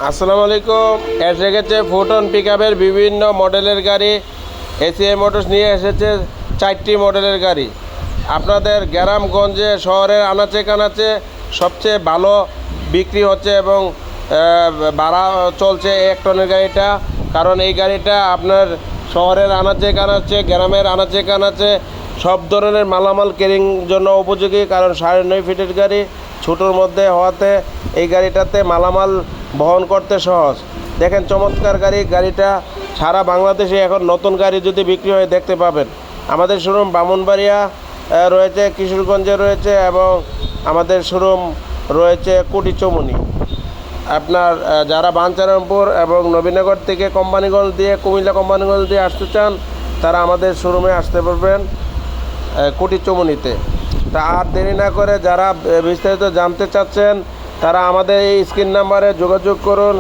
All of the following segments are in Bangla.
আসসালামু আলাইকুম। এসে গেছে ফুটন পিকআপের বিভিন্ন মডেলের গাড়ি। এসিআই মোটরস নিয়ে এসেছে 4টি মডেলের গাড়ি। আপনাদের গ্রামগঞ্জে শহরের আনাচে কানাচে সবচেয়ে ভালো বিক্রি হচ্ছে এবং ভাড়া চলছে 1 টনের গাড়িটা। কারণ এই গাড়িটা আপনার শহরের আনাচে কানাচে, গ্রামের আনাচে কানাচে সব ধরনের মালামাল ক্যারিং জন্য উপযোগী। কারণ 9.5 ফিটের গাড়ি, ছোটোর মধ্যে হওয়াতে এই গাড়িটাতে মালামাল বহন করতে সহজ। দেখেন চমৎকার গাড়িটা সারা বাংলাদেশে এখন নতুন গাড়ি যদি বিক্রি হয় দেখতে পাবেন। আমাদের শোরুম ব্রাহ্মণবাড়িয়া রয়েছে, কিশোরগঞ্জে রয়েছে এবং আমাদের শোরুম রয়েছে কুটিচমুনি। আপনার যারা বাঞ্ছারামপুর এবং নবীনগর থেকে কোম্পানিগঞ্জ দিয়ে, কুমিল্লা কোম্পানিগঞ্জ দিয়ে আসতে চান তারা আমাদের শোরুমে আসতে পারবেন কুটিচমুনিতে। তা আর দেরি না করে যারা বিস্তারিত জানতে চাচ্ছেন তারা আমাদের এই স্ক্রিন নাম্বারে যোগাযোগ করুন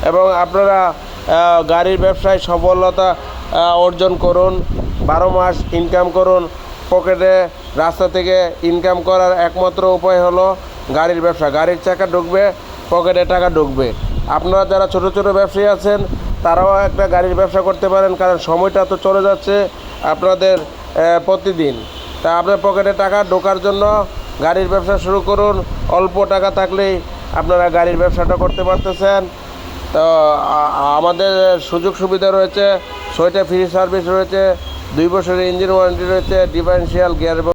এবং আপনারা গাড়ির ব্যবসায় সফলতা অর্জন করুন। 12 মাস ইনকাম করুন। পকেটে রাস্তা থেকে ইনকাম করার একমাত্র উপায় হলো গাড়ির ব্যবসা। গাড়ির চাকা ঢুকবে, পকেটে টাকা ঢুকবে। আপনারা যারা ছোট ছোট ব্যবসায়ী আছেন তারাও একটা গাড়ির ব্যবসা করতে পারেন, কারণ সময়টা তো চলে যাচ্ছে আপনাদের প্রতিদিন। তা আপনার পকেটে টাকা ঢোকার জন্য গাড়ির ব্যবসা শুরু করুন। অল্প টাকা থাকলেই আপনারা গাড়ির ব্যবসাটা করতে পারতেছেন। তো আমাদের সুযোগ সুবিধা রয়েছে, 6টা ফ্রি সার্ভিস রয়েছে, 2 বছরের ইঞ্জিন ওয়ারেন্টি রয়েছে, ডিফারেন্সিয়াল গিয়ার